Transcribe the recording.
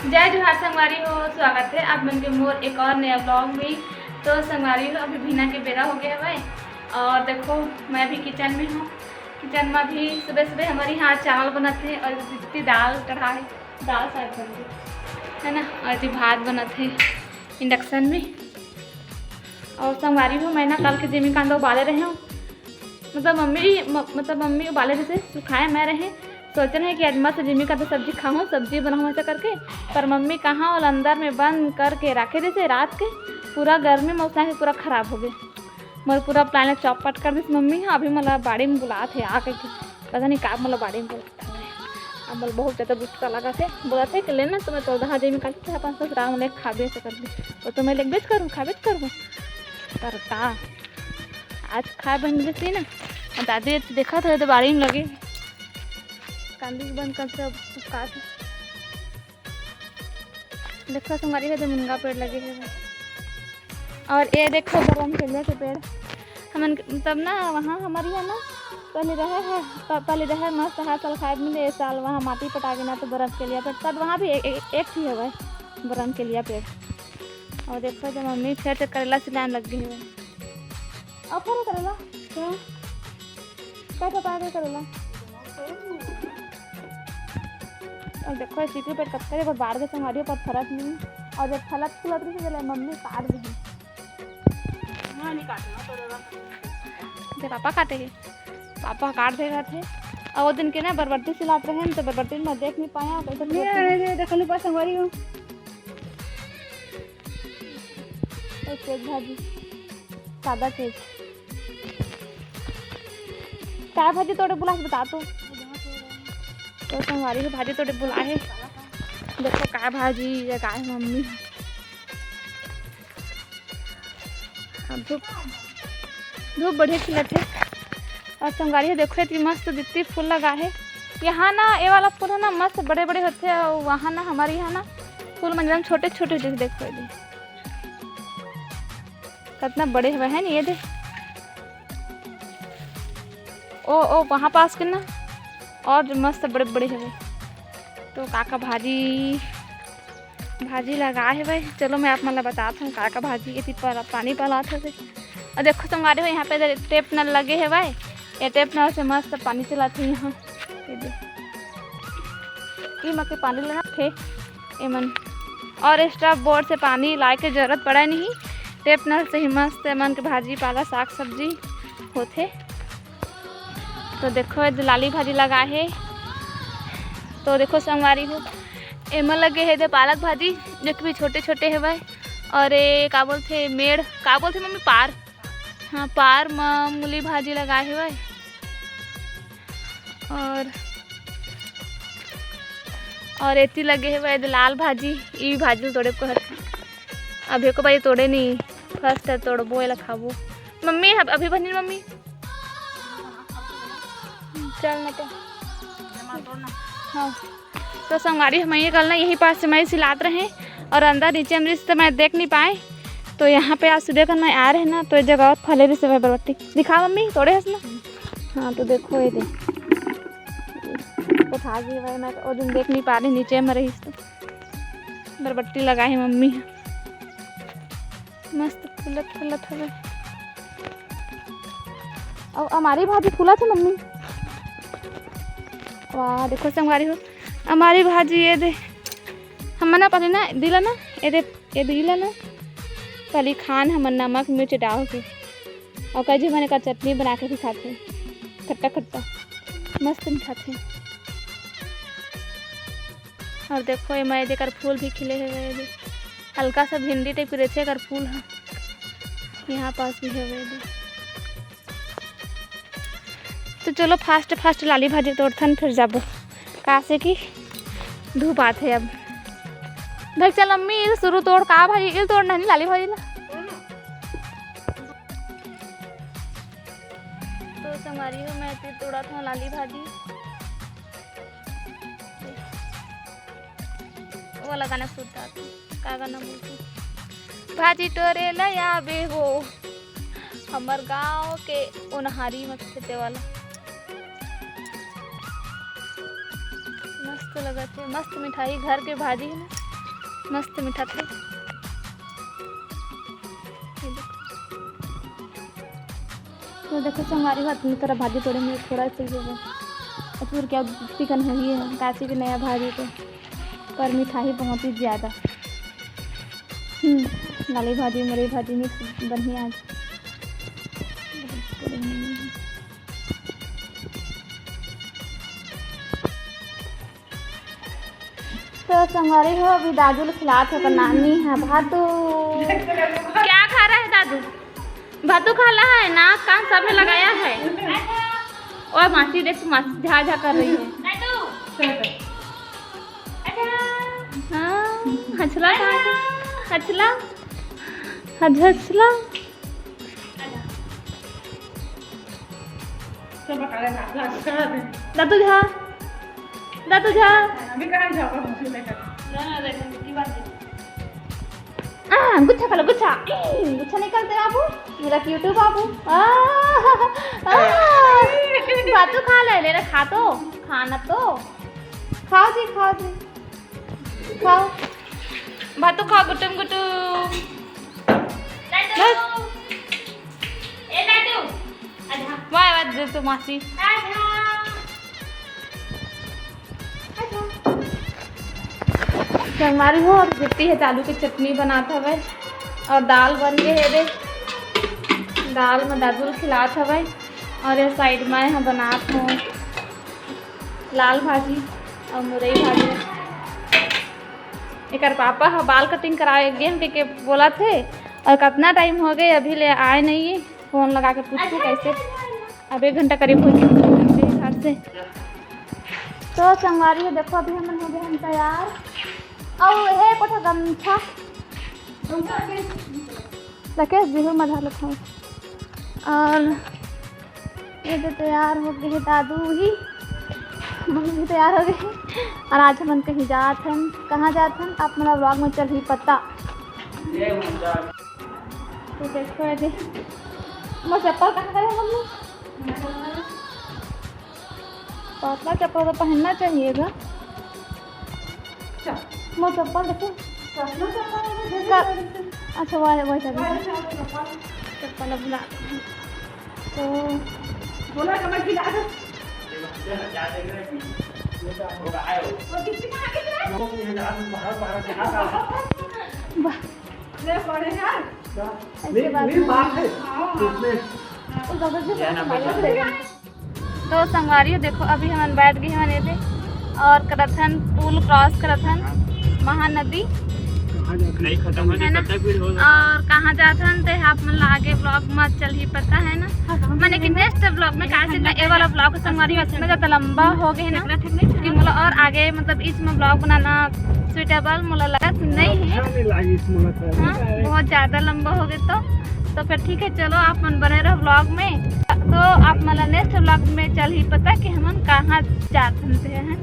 जय जोहार संगवारी हो, स्वागत है आप मन के मोर एक और नया ब्लॉग में। तो संगवारी हो, अभी भीना के बेरा हो गया है और देखो मैं भी किचन में हूँ। किचन में भी सुबह सुबह हमारे यहाँ चावल बनते हैं और इतनी दाल चढ़ा है, दाल शायद बन गई है ना, और जी भात बनते हैं इंडक्शन में। और संगवारी हो, मैं ना कल के जिमी कांदा उबाले रहे हूँ, मतलब मम्मी उबाले जैसे सुखाए मैं रहे, सोच रहे हैं कि आज मस्त जिमी का तो सब्जी खाऊँ, सब्जी बनाऊँ ऐसा करके। पर मम्मी कहाँ, और अंदर में बंद करके रखे जैसे रात के, पूरा गर्मी में उसना पूरा ख़राब हो गए। मोर पूरा प्लान चौपट कर दी मम्मी। अभी मतलब बाड़ी में बुला थे आके, पता नहीं का मतलब बाड़ी में बोलता है। अब मतलब बहुत ज़्यादा गुस्सा लगा थे, बोला थे कि लेना तो मैं तो दहा जिमी का 500 ग्राम ले खा बेच कर दी, वो तो मैं ले बेच करूँ खा बेच करूँ। पर का आज खा बन जैसी ना, दादी देखा था तो बाड़ी में लगे कांदी बंद कर सब काट देखो तुम्हारी है तो मुनगा पेड़ लगे हैं। और ये देखो बरम केले के पेड़ हमन तब ना वहाँ हमारी है ना पहले रहे मस्त हर साल खाए मिले। इस साल वहाँ माटी पटा के ना तो बरम के लिया पेड़, तब वहाँ भी एक ही है भाई बरम के लिया पेड़। और देखो जब मम्मी फिर से करेला सिलाने लग गई है। अब फिर करेला क्या क्या पता के करेला। और देखो सीखी पेट कब करे बाढ़ के संगारियों पर फरक नहीं। और जब फलक फुलत रही चले मम्मी काट दी, नहीं काटना तो पापा काटेंगे, पापा काट देगा थे। और वो दिन के ना बरबट्टी सिलाते हैं तो बरबट्टी में देख नहीं पाया कैसे देख नहीं पाया संगवारी हूँ। केक भाजी सादा केक क्या भाजी तोड़े बुला बता तो संगवारी भाजी तोड़े बुला है। देखो का भाजी या का मम्मी धूप बढ़िया खिलत है। और संगवारी देखो इतनी मस्त दिखती फूल लगा है यहाँ ना। ये वाला फूल है ना मस्त बड़े बड़े होते हैं, और वहाँ ना हमारे यहाँ ना फूल मतलब छोटे छोटे जैसे देखो ये कितना बड़े हुए हैं। ये देख ओ वहाँ पास के ना और मस्त बड़े बड़े हुए। तो काका भाजी लगा है भाई। चलो मैं आप मतलब बताता हूँ काका भाजी ये पानी पला था। और देखो संगवारी हो यहाँ पे टेप नल लगे है भाई, ये टेप नल से मस्त पानी चलाते हैं यहाँ। ये मक्के पानी लेना थे एमन, और स्टॉप बोर्ड से पानी ला के जरूरत पड़ा नहीं, टेप नल से ही मस्त एमन के भाजी पाला साग सब्जी होते। तो देखो लाली भाजी लगा है। तो देखो संगवारी हो एमन लगे है पालक भाजी जो कि भी छोटे छोटे है भाई। और ये का बोलते मेड़ का बोलते मम्मी पार, हाँ पार मूली भाजी लगाए है भाई। और एती लगे है भाई लाल भाजी, ये भाजी तोड़े को अभी को भाई तोड़े नहीं, फर्स्ट है तोड़बो या खाबो मम्मी अभी बनी मम्मी चल ना तो हाँ। तो संगवारी हम ये कल ना यहीं पास से मैं सिलाते रहे और अंदर नीचे अमृत से मैं देख नहीं पाए। तो यहाँ पे आज सुबह का मैं आ रहे ना तो ये जगह फले भी से बरबट्टी दिखा मम्मी तोड़े हंस ना। हाँ तो देखो ये देख उठा गई भाई, मैं और दिन देख नहीं पा रही नीचे में रही तो बरबट्टी लगा है मम्मी मस्त फुलत फुलत है। और हमारी भाजी फूला थी मम्मी, वाह देखो संगवारी हो हमारी भाजी ये दे हम ना पहले ना दिला ना ये दिला ना पहले खान हम नमक मिर्च डाल के और कई मैंने का चटनी बना के भी खाते खट्टा खट्टा मस्त नहीं खाते। और देखो ये मैं देकर फूल भी खिले हुए, हल्का सा भिंडी टाइप रेचे कर फूल है यहाँ पास भी है वे। तो चलो फास्ट लाली भाजी तोड़थन फिर जाबो कहाँ से कि धूप आते अब भाई। चल मम्मी ये शुरू तोड़ का भाजी ये तोड़ना नहीं लाली भाजी ना। तो संगवारी हो मैं तोड़ा था लाली भाजी, वो लगाना सुनता का गाना बोलती भाजी तोरे लया बे हो हमार गाँव के उनहारी मत वाला मस्त लगा थे, मस्त मिठाई घर के भाजी है ना। मस्त मीठा था। तो देखो संगवारी हाथ में तरह भाजी तोड़े में थोड़ा चाहिए वो और क्या चिकन है ही है काची के नया भाजी तो पर मिठाई बहुत ही ज़्यादा। लाली भाजी मुरई भाजी में बढ़िया आज तो संगवारी हो अभी दादू ने खिलात है नानी है भातू। क्या खा रहा है दादू? भातू खा रहा है ना कान सब में लगाया है। और मासी देख मासी झा झा कर रही है। हाँ हचला हचला हचला दादू झा दादू झा गुच्छा खा लो गुच्छा गुच्छा निकालते बाबू मेरा क्यूटू बाबू। भातू खा ले ना खा तो खाना तो खाओ जी खाओ भातू खाओ गुटुम गुटुम। वाह वाह दे तो मासी हमारी हो और गिट्टी है आलू की चटनी बनाता है और दाल बन गए है दे दाल में दादू खिलात है और ये साइड में हम बनात हूँ लाल भाजी और मुरई भाजी। एक पापा हाँ बाल कटिंग कराए गेम के बोला थे और कितना टाइम हो गए अभी ले आए नहीं। फ़ोन लगा के पूछते कैसे अब 1 घंटा करीब हो गया घर से। तो संगवारी है देखो अभी हम हो गए हम तैयार और है कोठा गमछा लगे जीव मधा लखा और ये तो तैयार हो गए दादू ही मम्मी भी तैयार हो गई और आज हम कहीं जाते हैं। कहाँ जाते हैं आप मेरा ब्लॉग में चल ही पता। तो देखो ये मैं चप्पल कहाँ गए मम्मी पतला चप्पल तो पहनना चाहिएगा। मैं चप्पल देखो अच्छा वही चप्पल बुला तो बोला तो संगवारी देखो अभी हम बैठ गए हम ये और करथन पुल क्रॉस करथन महानदी है ना और कहाँ जाथन ते आप मन आगे ब्लॉग में चल ही पता है ना मैंने कि नेक्स्ट ब्लॉग में कहा से ये वाला ब्लॉग संगवारी इतना ज़्यादा लंबा हो गया है ना कि मतलब और आगे मतलब इसमें ब्लॉग बनाना सुटेबल मुझे लगा नहीं है। हाँ बहुत ज़्यादा लंबा हो गया तो फिर ठीक है चलो आप मन बने रहो ब्लॉग में। तो आप मतलब नेक्स्ट ब्लॉग में चल ही पता कि हम कहाँ जाते हैं।